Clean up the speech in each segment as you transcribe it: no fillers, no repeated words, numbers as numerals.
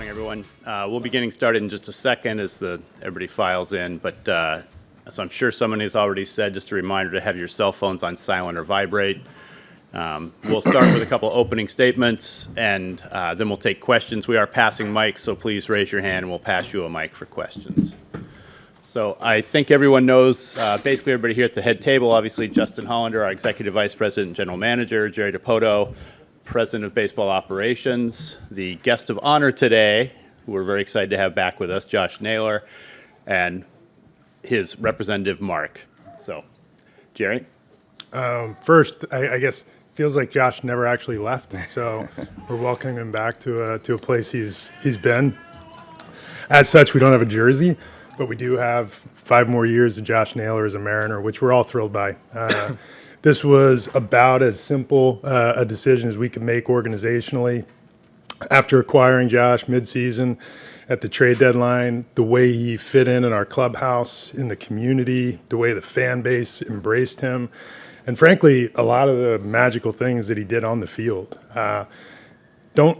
morning, everyone. We'll be getting started in just a second as everybody files in, but as I'm sure someone has already said, just a reminder to have your cell phones on silent or vibrate. We'll start with a couple opening statements, and then we'll take questions. We are passing mics, so please raise your hand, and we'll pass you a mic for questions. So I think everyone knows, basically everybody here at the head table, obviously Justin Hollander, our Executive Vice President and General Manager, Jerry DiPoto, President of Baseball Operations, the guest of honor today, who we're very excited to have back with us, Josh Naylor, and his representative, Mark. So, Jerry? First, I guess feels like Josh never actually left, so we're welcoming him back to a place he's been. As such, we don't have a jersey, but we do have 5 more years of Josh Naylor as a Mariner, which we're all thrilled by. This was about as simple a decision as we could make organizationally. After acquiring Josh midseason at the trade deadline, the way he fit in our clubhouse, in the community, the way the fan base embraced him, and frankly, a lot of the magical things that he did on the field.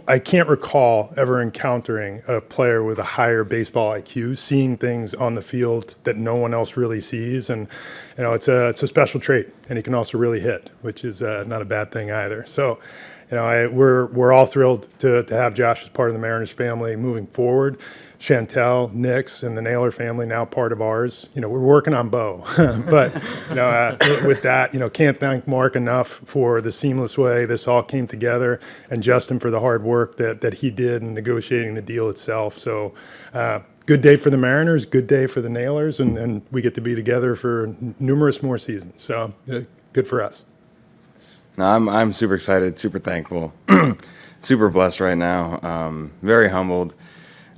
I can't recall ever encountering a player with a higher baseball IQ, seeing things on the field that no one else really sees, and it's a special trait. And he can also really hit, which is not a bad thing either. So, we're all thrilled to have Josh as part of the Mariners family moving forward. Chantel, Nix, and the Naylor family now part of ours. We're working on Bo, but with that, can't thank Mark enough for the seamless way this all came together, and Justin for the hard work that he did in negotiating the deal itself. So, good day for the Mariners, good day for the Naylors, and we get to be together for numerous more seasons. So, good for us. No, I'm super excited, super thankful, super blessed right now. Very humbled.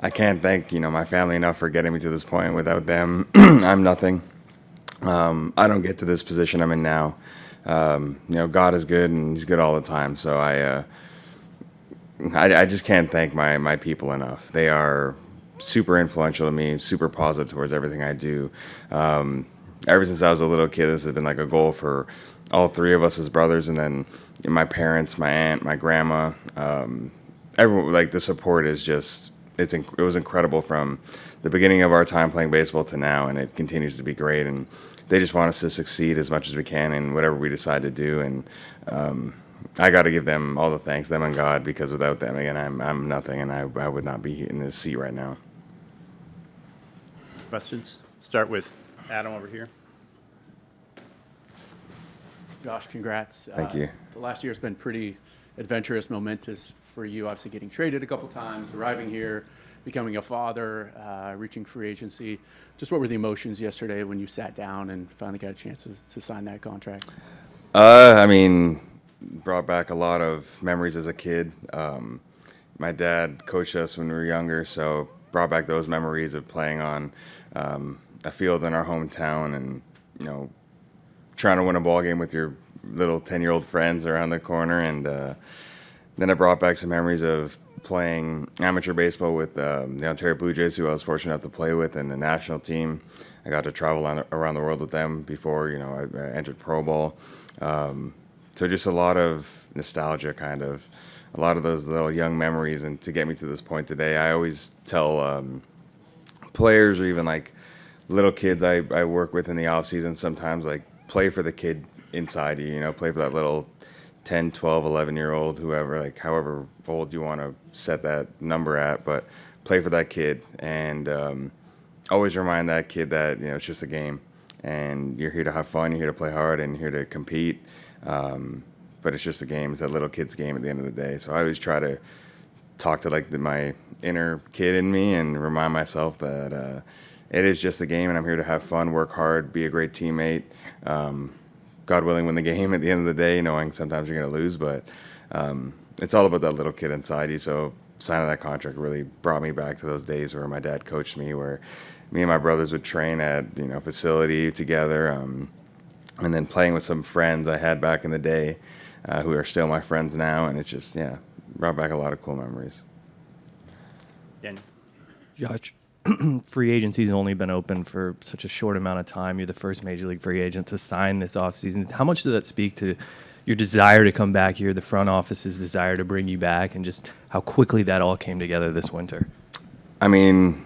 I can't thank my family enough for getting me to this point. Without them, I'm nothing. I don't get to this position I'm in now. God is good, and He's good all the time. So I just can't thank my people enough. They are super influential to me, super positive towards everything I do. Ever since I was a little kid, this has been like a goal for all 3 of us as brothers, and then my parents, my aunt, my grandma. Everyone, like, the support is just. It was incredible from the beginning of our time playing baseball to now, and it continues to be great. And they just want us to succeed as much as we can in whatever we decide to do. And I got to give them all the thanks, them and God, because without them, again, I'm nothing, and I would not be in this seat right now. Questions? Start with Adam over here. Josh, congrats. Thank you. The last year has been pretty adventurous, momentous for you, obviously getting traded a couple times, arriving here, becoming a father, reaching free agency. Just what were the emotions yesterday when you sat down and finally got a chance to sign that contract? Brought back a lot of memories as a kid. My dad coached us when we were younger, so brought back those memories of playing on a field in our hometown and, trying to win a ball game with your little 10-year-old friends around the corner. And then it brought back some memories of playing amateur baseball with the Ontario Blue Jays, who I was fortunate enough to play with, and the national team. I got to travel around the world with them before, I entered pro ball. So just a lot of nostalgia, kind of, a lot of those little young memories. And to get me to this point today, I always tell players or even like little kids I work with in the off season sometimes, like, play for the kid inside you, play for that little 10, 12, 11-year-old, whoever, like however old you want to set that number at, but play for that kid and always remind that kid that, it's just a game and you're here to have fun, you're here to play hard, and you're here to compete, but it's just a game. It's that little kid's game at the end of the day. So I always try to talk to my inner kid in me and remind myself that it is just a game and I'm here to have fun, work hard, be a great teammate, God willing, win the game at the end of the day, knowing sometimes you're going to lose, but it's all about that little kid inside you. So signing that contract really brought me back to those days where my dad coached me, where me and my brothers would train at facility together, and then playing with some friends I had back in the day who are still my friends now, and it's just brought back a lot of cool memories. Daniel. Josh, free agency's only been open for such a short amount of time. You're the first major league free agent to sign this offseason. How much does that speak to your desire to come back here, the front office's desire to bring you back, and just how quickly that all came together this winter? I mean,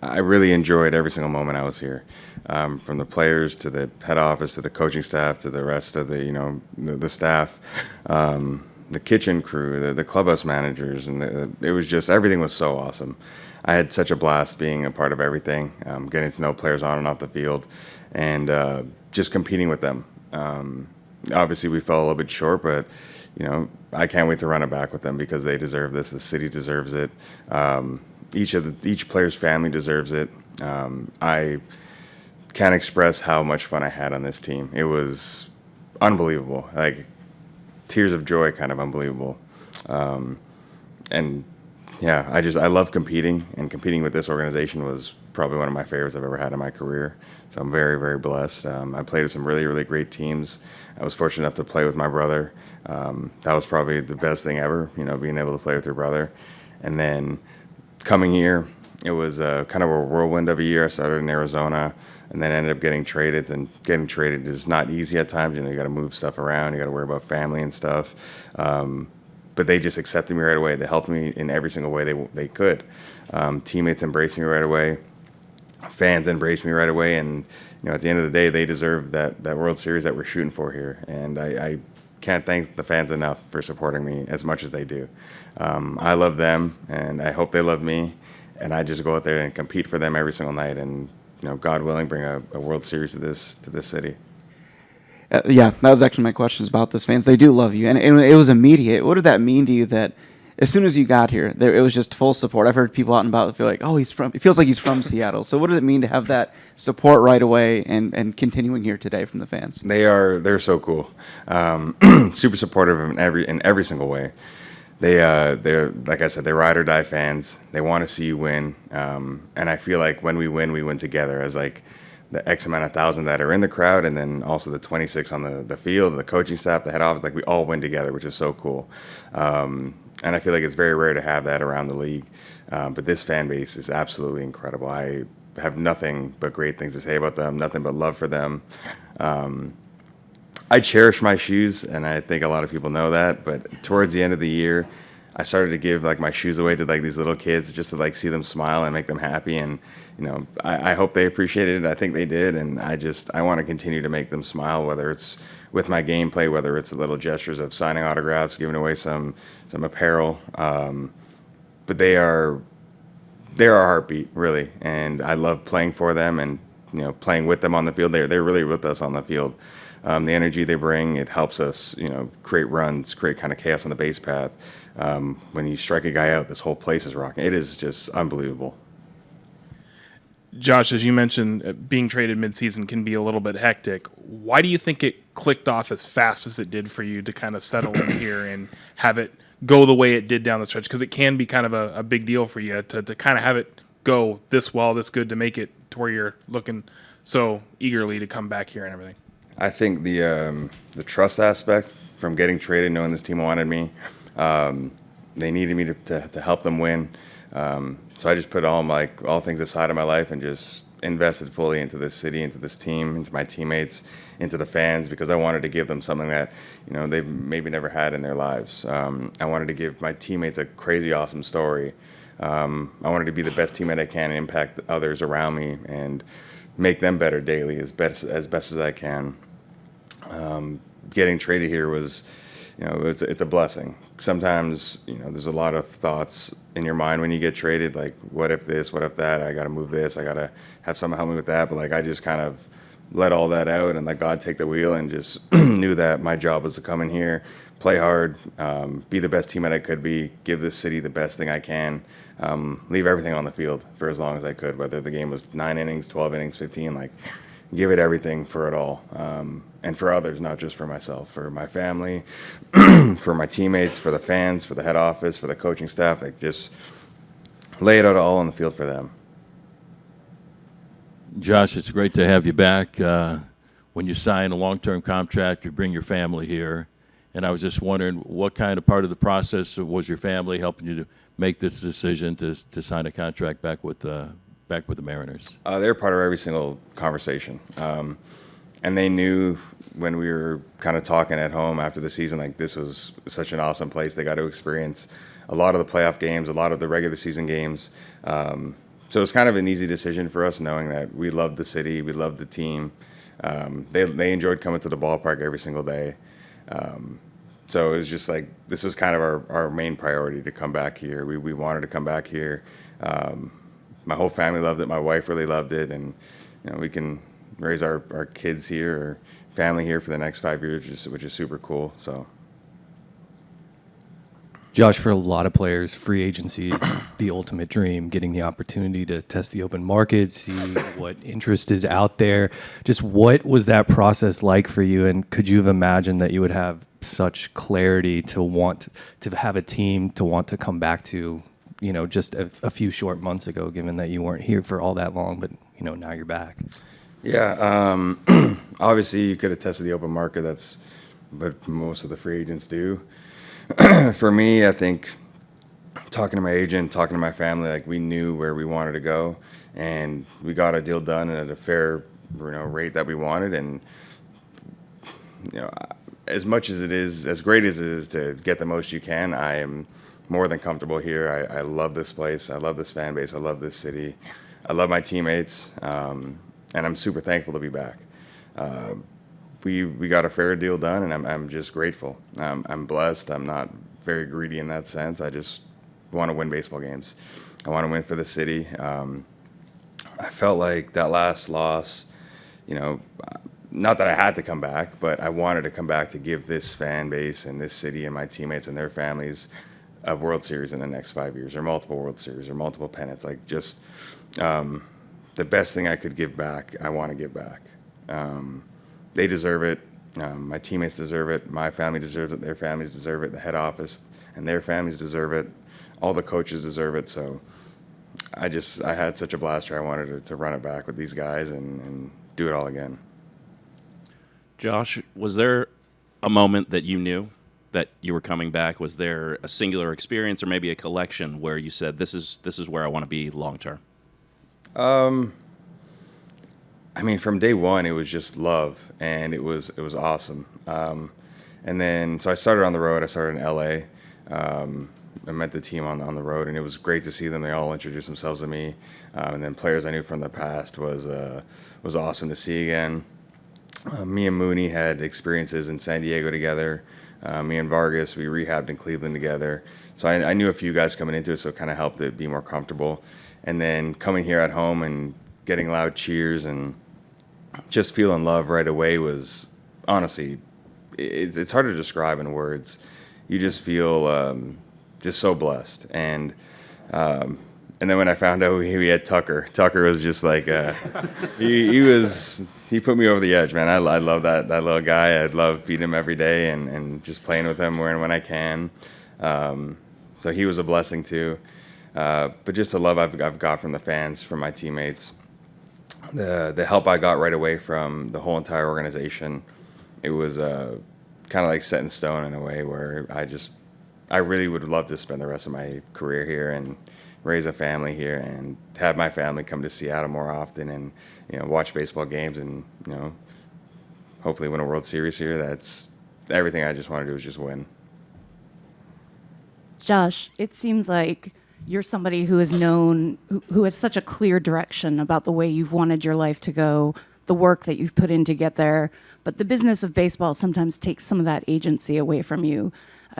I really enjoyed every single moment I was here, from the players to the head office to the coaching staff to the rest of the staff, the kitchen crew, the clubhouse managers, and it was just everything was so awesome. I had such a blast being a part of everything, getting to know players on and off the field, and just competing with them. Obviously, we fell a little bit short, but I can't wait to run it back with them because they deserve this. The city deserves it. Each player's family deserves it. I can't express how much fun I had on this team. It was unbelievable, like tears of joy, kind of unbelievable. And yeah, I love competing, and competing with this organization was probably one of my favorites I've ever had in my career. So I'm very, very blessed. I played with some really, really great teams. I was fortunate enough to play with my brother. That was probably the best thing ever, being able to play with your brother. And then coming here, it was kind of a whirlwind of a year. I started in Arizona and then ended up getting traded. And getting traded is not easy at times. You got to move stuff around. You got to worry about family and stuff. But they just accepted me right away. They helped me in every single way they could. Teammates embraced me right away. Fans embraced me right away. And at the end of the day, they deserve that World Series that we're shooting for here. And I can't thank the fans enough for supporting me as much as they do. I love them, and I hope they love me. And I just go out there and compete for them every single night. And God willing, bring a World Series to this city. Yeah, that was actually my questions about this fans. They do love you, and it was immediate. What did that mean to you that as soon as you got here, it was just full support? I've heard people out and about that feel like, oh, it feels like he's from Seattle. So what did it mean to have that support right away and continuing here today from the fans? They're so cool. Super supportive in every single way. They're like I said, they're ride or die fans. They want to see you win, and I feel like when we win together as like the X amount of thousand that are in the crowd, and then also the 26 on the field, the coaching staff, the head office, like we all win together, which is so cool. And I feel like it's very rare to have that around the league. But this fan base is absolutely incredible. I have nothing but great things to say about them, nothing but love for them. I cherish my shoes, and I think a lot of people know that, but towards the end of the year, I started to give like my shoes away to like these little kids just to like see them smile and make them happy. And I hope they appreciated it. I think they did, and I want to continue to make them smile, whether it's with my gameplay, whether it's the little gestures of signing autographs, giving away some apparel. But they are our heartbeat, really, and I love playing for them and playing with them on the field. They're really with us on the field. The energy they bring, it helps us, create runs, create kind of chaos on the base path. When you strike a guy out, this whole place is rocking. It is just unbelievable. Josh, as you mentioned, being traded midseason can be a little bit hectic. Why do you think it clicked off as fast as it did for you to kind of settle in here and have it go the way it did down the stretch? Because it can be kind of a big deal for you to kind of have it go this well, this good, to make it to where you're looking so eagerly to come back here and everything. I think the trust aspect from getting traded, knowing this team wanted me, they needed me to help them win. So I just put all things aside in my life and just invested fully into this city, into this team, into my teammates, into the fans, because I wanted to give them something that they've maybe never had in their lives. I wanted to give my teammates a crazy awesome story. I wanted to be the best teammate I can and impact others around me and make them better daily as best as I can. Getting traded here was, it's a blessing. Sometimes, there's a lot of thoughts in your mind when you get traded, like, what if this, what if that, I got to move this, I got to have someone help me with that. But like, I just kind of let all that out and let God take the wheel, and just knew that my job was to come in here, play hard, be the best teammate I could be, give this city the best thing I can, leave everything on the field for as long as I could, whether the game was 9 innings, 12 innings, 15, like, give it everything for it all. And for others, not just for myself, for my family, for my teammates, for the fans, for the head office, for the coaching staff, like, just lay it out all on the field for them. Josh, it's great to have you back. When you sign a long-term contract, you bring your family here. And I was just wondering, what kind of part of the process was your family helping you to make this decision to sign a contract back with the Mariners? They're part of every single conversation. And they knew when we were kind of talking at home after the season, like this was such an awesome place. They got to experience a lot of the playoff games, a lot of the regular season games. So it's kind of an easy decision for us, knowing that we loved the city, we loved the team. They enjoyed coming to the ballpark every single day. So it was just like, this was kind of our main priority to come back here. We wanted to come back here. My whole family loved it. My wife really loved it. And, we can raise our kids here or family here for the next 5 years, which is super cool. So. Josh, for a lot of players, free agency is the ultimate dream, getting the opportunity to test the open market, see what interest is out there. Just what was that process like for you? And could you have imagined that you would have such clarity to want to have a team to want to come back to, just a few short months ago, given that you weren't here for all that long, but, now you're back? Yeah, obviously you could have tested the open market. That's what most of the free agents do. For me, I think talking to my agent, talking to my family, like we knew where we wanted to go, and we got a deal done at a fair, rate that we wanted. And as much as it is, as great as it is to get the most you can, I am more than comfortable here. I love this place. I love this fan base. I love this city. I love my teammates, and I'm super thankful to be back. We got a fair deal done, and I'm just grateful. I'm blessed. I'm not very greedy in that sense. I just want to win baseball games. I want to win for the city. I felt like that last loss, not that I had to come back, but I wanted to come back to give this fan base and this city and my teammates and their families a World Series in the next 5 years, or multiple World Series, or multiple pennants. Like just the best thing I could give back, I want to give back. They deserve it. My teammates deserve it. My family deserves it. Their families deserve it. The head office and their families deserve it. All the coaches deserve it. So I had such a blast here. I wanted to run it back with these guys and do it all again. Josh, was there a moment that you knew that you were coming back? Was there a singular experience or maybe a collection where you said, this is where I want to be long term? I mean, from day one, it was just love, and it was awesome. And then, so I started on the road. I started in LA. I met the team on the road, and it was great to see them. They all introduced themselves to me. And then players I knew from the past was awesome to see again. Me and Mooney had experiences in San Diego together. Me and Vargas, we rehabbed in Cleveland together. So I knew a few guys coming into it, so it kind of helped it be more comfortable. And then coming here at home and getting loud cheers and just feeling love right away was, honestly, it's hard to describe in words. You just feel just so blessed. And then when I found out we had Tucker was just like, he put me over the edge, man. I love that little guy. I love feeding him every day and just playing with him when I can. So he was a blessing too. But just the love I've got from the fans, from my teammates, the help I got right away from the whole entire organization, it was kind of like set in stone in a way where I really would love to spend the rest of my career here and raise a family here and have my family come to Seattle more often and watch baseball games and hopefully win a World Series here. That's everything I just want to do is just win. Josh, it seems like you're somebody who is known, who has such a clear direction about the way you've wanted your life to go, the work that you've put in to get there. But the business of baseball sometimes takes some of that agency away from you.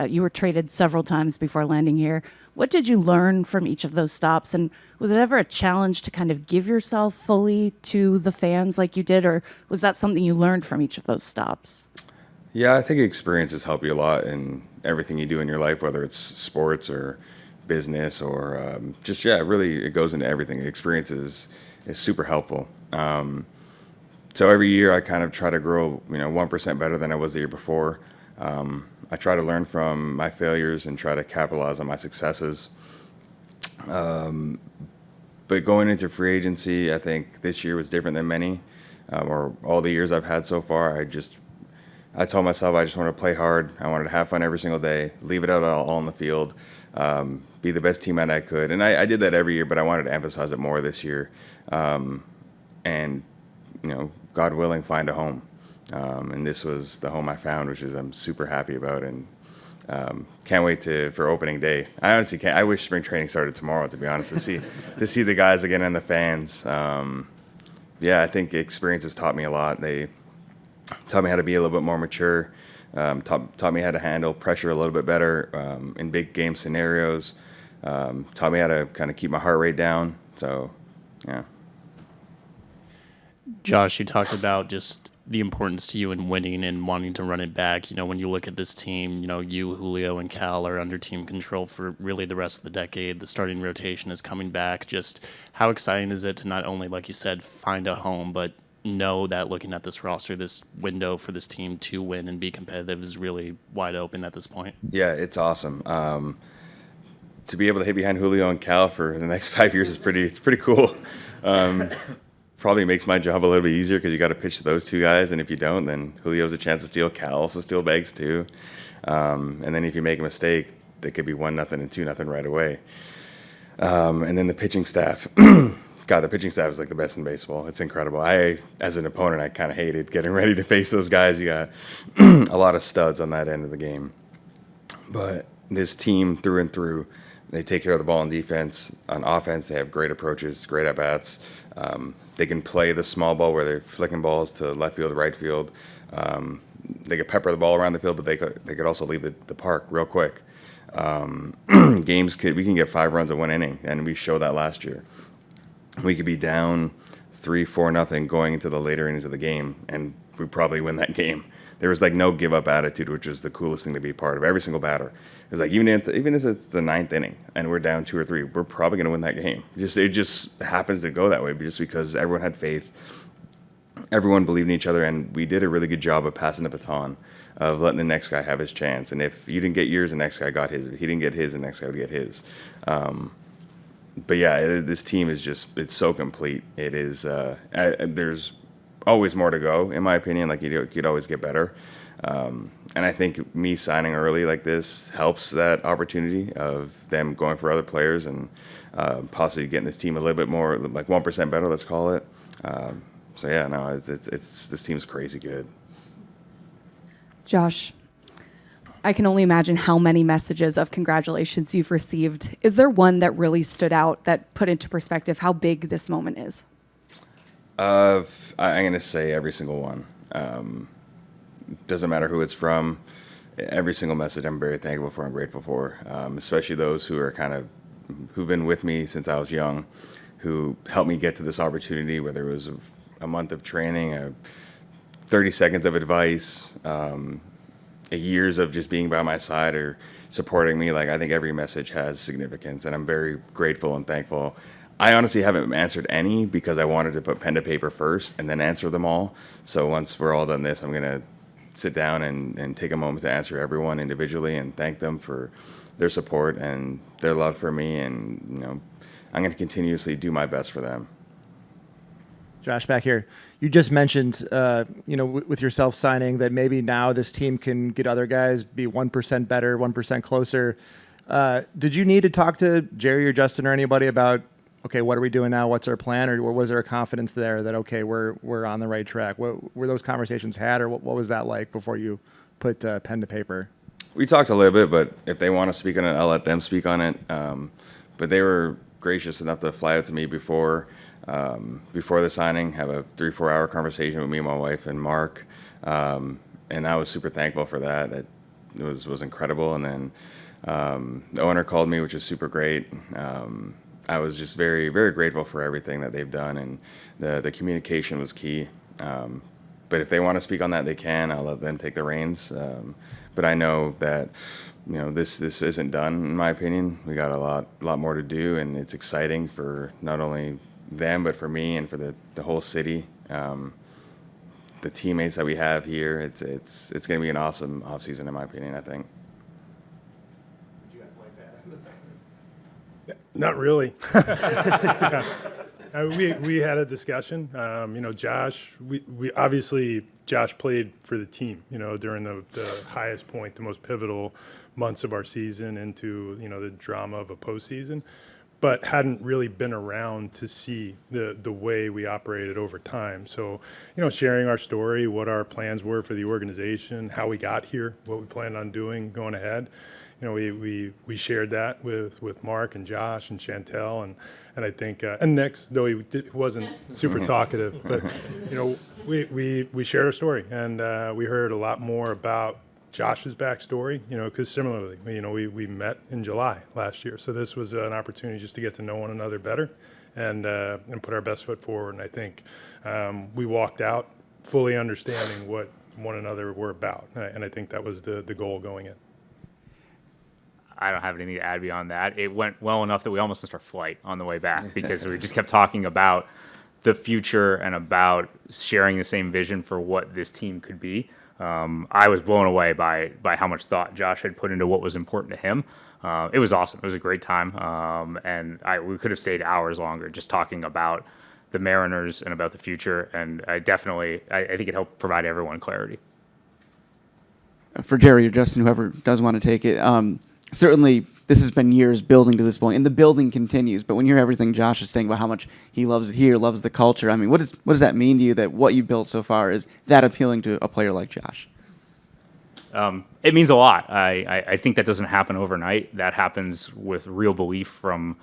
You were traded several times before landing here. What did you learn from each of those stops? And was it ever a challenge to kind of give yourself fully to the fans like you did? Or was that something you learned from each of those stops? Yeah, I think experiences help you a lot in everything you do in your life, whether it's sports or business or really it goes into everything. Experiences is super helpful. So every year I kind of try to grow 1% better than I was the year before. I try to learn from my failures and try to capitalize on my successes. But going into free agency, I think this year was different than many, or all the years I've had so far. I told myself I just wanted to play hard. I wanted to have fun every single day, leave it out all on the field, be the best teammate I could. And I did that every year, but I wanted to emphasize it more this year. And God willing, find a home. And this was the home I found, which is I'm super happy about, and can't wait for opening day. I honestly can't. I wish spring training started tomorrow, to be honest, to see the guys again and the fans. Yeah, I think experience has taught me a lot. They taught me how to be a little bit more mature. Taught me how to handle pressure a little bit better in big game scenarios. Taught me how to kind of keep my heart rate down. So, yeah. Josh, you talked about just the importance to you in winning and wanting to run it back. You know, when you look at this team, you know, you, Julio, and Cal are under team control for really the rest of the decade. The starting rotation is coming back. Just how exciting is it to not only, like you said, find a home, but know that looking at this roster, this window for this team to win and be competitive is really wide open at this point? Yeah, it's awesome. To be able to hit behind Julio and Cal for the next 5 years is pretty cool. Probably makes my job a little bit easier because you got to pitch to those two guys, and if you don't, then Julio has a chance to steal. Cal also steal bags too, and then if you make a mistake, they could be 1-0 and 2-0 right away. And then the pitching staff. God, the pitching staff is like the best in baseball. It's incredible. As an opponent, I kind of hated getting ready to face those guys. You got a lot of studs on that end of the game. But this team, through and through, they take care of the ball on defense. On offense, they have great approaches, great at-bats. They can play the small ball where they're flicking balls to left field, right field. They could pepper the ball around the field, but they could also leave the park real quick. We can get 5 runs in 1 inning, and we showed that last year. We could be down 3-4-0 going into the later innings of the game, and we probably win that game. There was like no give up attitude, which is the coolest thing to be part of. Every single batter, it's like even if it's the 9th inning and we're down 2 or 3, we're probably going to win that game. It just happens to go that way, just because everyone had faith, everyone believed in each other, and we did a really good job of passing the baton, of letting the next guy have his chance. And if you didn't get yours, the next guy got his. If he didn't get his, the next guy would get his. But yeah, this team is it's so complete. It is. There's always more to go, in my opinion. Like you could always get better. And I think me signing early like this helps that opportunity of them going for other players and possibly getting this team a little bit more, like 1% better, let's call it. So yeah, no, it's this team's crazy good. Josh, I can only imagine how many messages of congratulations you've received. Is there one that really stood out that put into perspective how big this moment is? I'm going to say every single one. Doesn't matter who it's from. Every single message I'm very thankful for and grateful for, especially those who are who've been with me since I was young, who helped me get to this opportunity, whether it was a month of training, 30 seconds of advice, years of just being by my side or supporting me. Like, I think every message has significance, and I'm very grateful and thankful. I honestly haven't answered any because I wanted to put pen to paper first and then answer them all. So once we're all done this, I'm going to sit down and take a moment to answer everyone individually and thank them for their support and their love for me. And, I'm going to continuously do my best for them. Josh, back here, you just mentioned, with yourself signing that maybe now this team can get other guys be 1% better, 1% closer. Did you need to talk to Jerry or Justin or anybody about, okay, what are we doing now? What's our plan? Or was there a confidence there that, okay, we're on the right track? What were those conversations had, or what was that like before you put pen to paper? We talked a little bit, but if they want to speak on it, I'll let them speak on it. But they were gracious enough to fly out to me before the signing, have a 3-4 hour conversation with me and my wife and Mark. And I was super thankful for that. That was incredible. And then the owner called me, which was super great. I was just very, very grateful for everything that they've done, and the communication was key. But if they want to speak on that, they can. I'll let them take the reins. But I know that this isn't done, in my opinion. We got a lot more to do, and it's exciting for not only them but for me and for the whole city. The teammates that we have here, it's going to be an awesome offseason, in my opinion, I think. Not really. We had a discussion. Josh, we obviously Josh played for the team, during the highest point, the most pivotal months of our season into, the drama of a postseason. but hadn't really been around to see the way we operated over time. So, sharing our story, what our plans were for the organization, how we got here, what we planned on doing going ahead. We shared that with Mark and Josh and Chantel and I think and Nick's, though he wasn't super talkative, but we shared our story, and we heard a lot more about Josh's backstory, because similarly, we met in July last year. So this was an opportunity just to get to know one another better and put our best foot forward. And I think we walked out fully understanding what one another were about. And I think that was the goal going in. I don't have anything to add beyond that. It went well enough that we almost missed our flight on the way back because we just kept talking about the future and about sharing the same vision for what this team could be. I was blown away by how much thought Josh had put into what was important to him. It was awesome. It was a great time. And we could have stayed hours longer just talking about the Mariners and about the future. And I think it helped provide everyone clarity. For Jerry or Justin, whoever does want to take it, certainly this has been years building to this point, and the building continues. But when you hear everything Josh is saying about how much he loves it here, loves the culture, I mean, what does that mean to you that what you built so far is that appealing to a player like Josh? It means a lot. I think that doesn't happen overnight. That happens with real belief from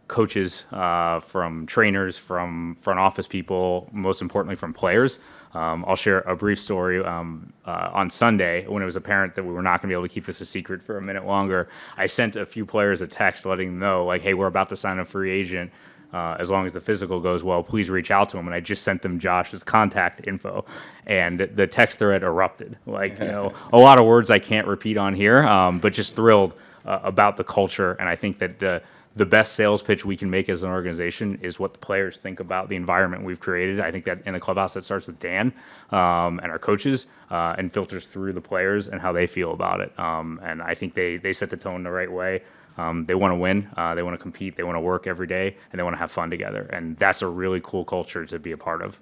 coaches, from trainers, from front office people, most importantly from players. I'll share a brief story. On Sunday, when it was apparent that we were not going to be able to keep this a secret for a minute longer, I sent a few players a text letting them know, like, hey, we're about to sign a free agent. As long as the physical goes well, please reach out to him. And I just sent them Josh's contact info. And the text thread erupted. A lot of words I can't repeat on here, but just thrilled about the culture. And I think that the best sales pitch we can make as an organization is what the players think about the environment we've created. I think that in the clubhouse, that starts with Dan and our coaches and filters through the players and how they feel about it. And I think they set the tone the right way. They want to win, they want to compete, they want to work every day, and they want to have fun together. And that's a really cool culture to be a part of.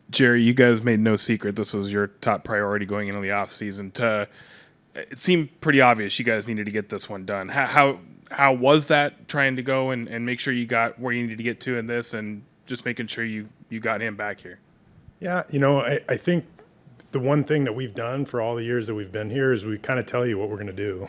Jerry, you guys made no secret this was your top priority going into the offseason. It seemed pretty obvious you guys needed to get this one done. How was that, trying to go and make sure you got where you needed to get to in this, and just making sure you got him back here? Yeah, I think the one thing that we've done for all the years that we've been here is we kind of tell you what we're going to do.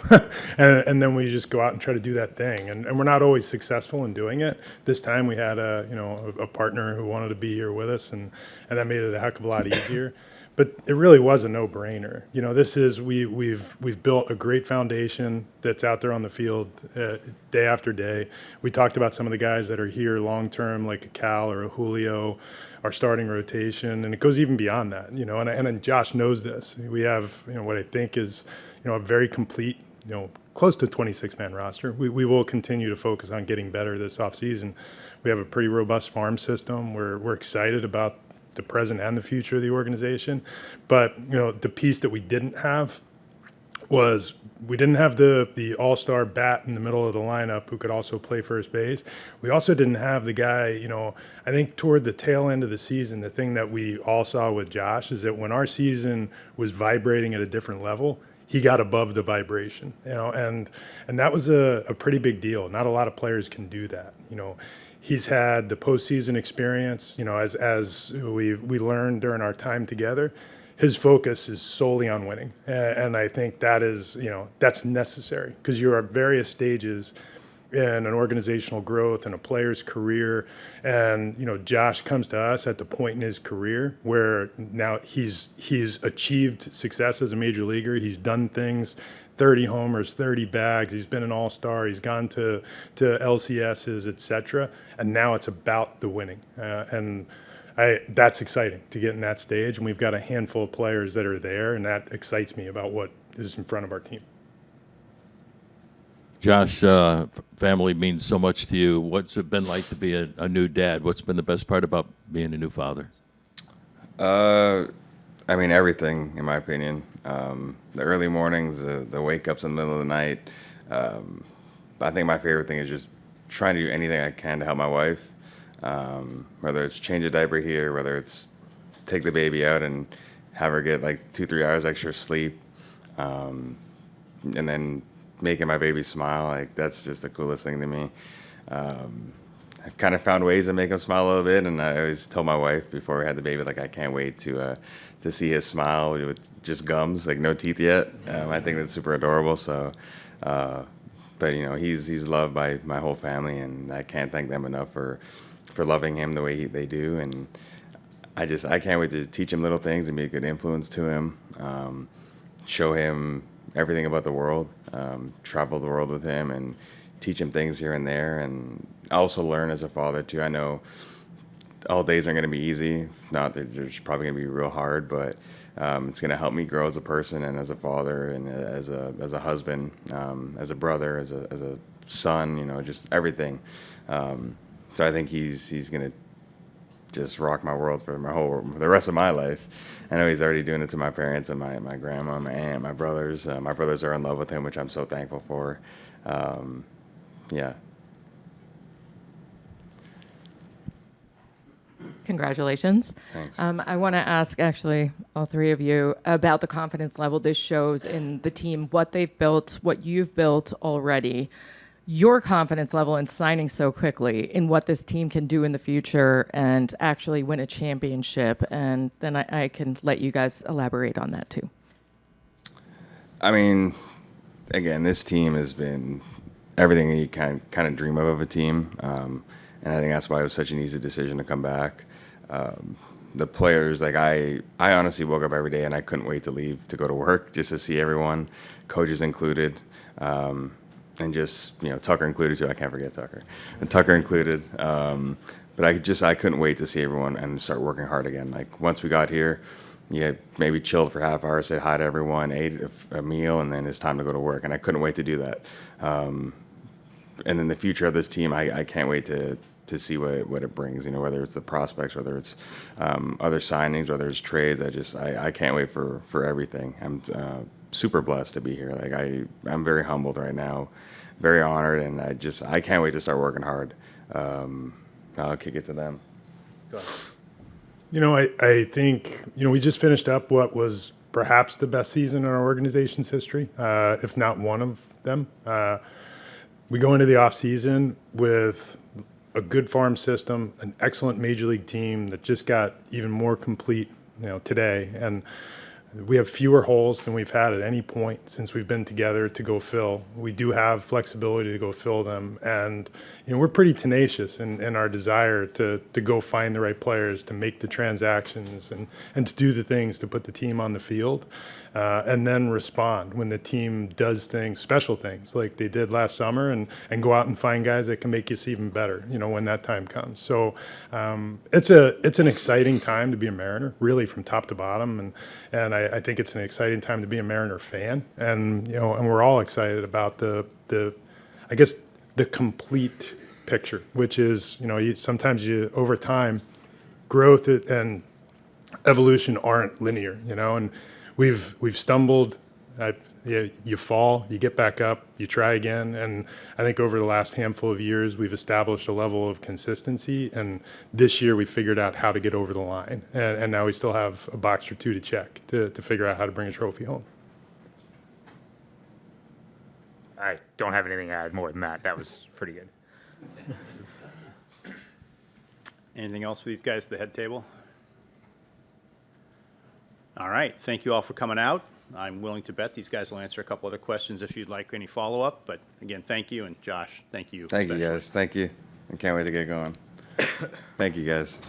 and then we just go out and try to do that thing. And we're not always successful in doing it. This time we had a partner who wanted to be here with us, and that made it a heck of a lot easier. But it really was a no-brainer. This is we've built a great foundation that's out there on the field day after day. We talked about some of the guys that are here long-term, like a Cal or a Julio, our starting rotation, and it goes even beyond that. And Josh knows this. We have what I think is a very complete, close to 26-man roster. We will continue to focus on getting better this offseason. We have a pretty robust farm system. We're excited about the present and the future of the organization. But, the piece that we didn't have was we didn't have the all-star bat in the middle of the lineup who could also play first base. We also didn't have the guy, I think toward the tail end of the season, the thing that we all saw with Josh is that when our season was vibrating at a different level, he got above the vibration, and that was a pretty big deal. Not a lot of players can do that, He's had the postseason experience, as we learned during our time together. His focus is solely on winning, and I think that is, that's necessary because you're at various stages in an organizational growth and a player's career, and Josh comes to us at the point in his career where now he's achieved success as a major leaguer. He's done things. 30 homers, 30 bags. He's been an all-star. He's gone to LCSs, et cetera. And now it's about the winning. That's exciting to get in that stage. And we've got a handful of players that are there, and that excites me about what is in front of our team. Josh, family means so much to you. What's it been like to be a new dad? What's been the best part about being a new father? Everything, in my opinion. The early mornings, the wake-ups in the middle of the night. I think my favorite thing is just trying to do anything I can to help my wife, whether it's change a diaper here, whether it's take the baby out and have her get like 2-3 hours extra sleep, and then making my baby smile. Like, that's just the coolest thing to me. I've kind of found ways to make him smile a little bit, and I always told my wife before we had the baby, like, I can't wait to see his smile with just gums, like no teeth yet. I think that's super adorable. So, but he's loved by my whole family, and I can't thank them enough for loving him the way they do. And I can't wait to teach him little things and be a good influence to him, show him everything about the world, travel the world with him, and teach him things here and there, and also learn as a father too. I know all days aren't going to be easy. If not, they're just probably going to be real hard, but it's going to help me grow as a person and as a father and as a husband, as a brother, as a son, just everything. So I think he's going to just rock my world for the rest of my life. I know he's already doing it to my parents and my grandma, my aunt, my brothers. My brothers are in love with him, which I'm so thankful for. Yeah. Congratulations. Thanks. I want to ask, actually, all three of you about the confidence level this shows in the team, what they've built, what you've built already, your confidence level in signing so quickly, in what this team can do in the future and actually win a championship. And then I can let you guys elaborate on that too. I mean, again, this team has been everything you kind of dream of a team, and I think that's why it was such an easy decision to come back. The players, like I honestly woke up every day and I couldn't wait to leave to go to work just to see everyone, coaches included, and just Tucker included too. I can't forget Tucker, and Tucker included. But I couldn't wait to see everyone and start working hard again. Like once we got here, maybe chilled for half hour, said hi to everyone, ate a meal, and then it's time to go to work. And I couldn't wait to do that. And in the future of this team, I can't wait to see what it brings. Whether it's the prospects, whether it's other signings, whether it's trades. I can't wait for everything. I'm super blessed to be here. Like I'm very humbled right now, very honored, and I can't wait to start working hard. I'll kick it to them. Go ahead. I think, we just finished up what was perhaps the best season in our organization's history, if not one of them. We go into the offseason with a good farm system, an excellent major league team that just got even more complete, today. And we have fewer holes than we've had at any point since we've been together to go fill. We do have flexibility to go fill them. And, we're pretty tenacious in our desire to go find the right players, to make the transactions and to do the things to put the team on the field. And then respond when the team does things, special things like they did last summer, and go out and find guys that can make us even better, when that time comes. So it's an exciting time to be a Mariner, really from top to bottom. And I think it's an exciting time to be a Mariner fan. And, and we're all excited about the complete picture, which is, sometimes over time, growth and evolution aren't linear, and we've stumbled. You fall, you get back up, you try again. And I think over the last handful of years, we've established a level of consistency. And this year we figured out how to get over the line. And now we still have a box or two to check to figure out how to bring a trophy home. I don't have anything to add more than that. That was pretty good. Anything else for these guys at the head table? All right. Thank you all for coming out. I'm willing to bet these guys will answer a couple other questions if you'd like any follow-up. But again, thank you. And Josh, thank you. Thank you, especially. guys. Thank you. I can't wait to get going. Thank you, guys.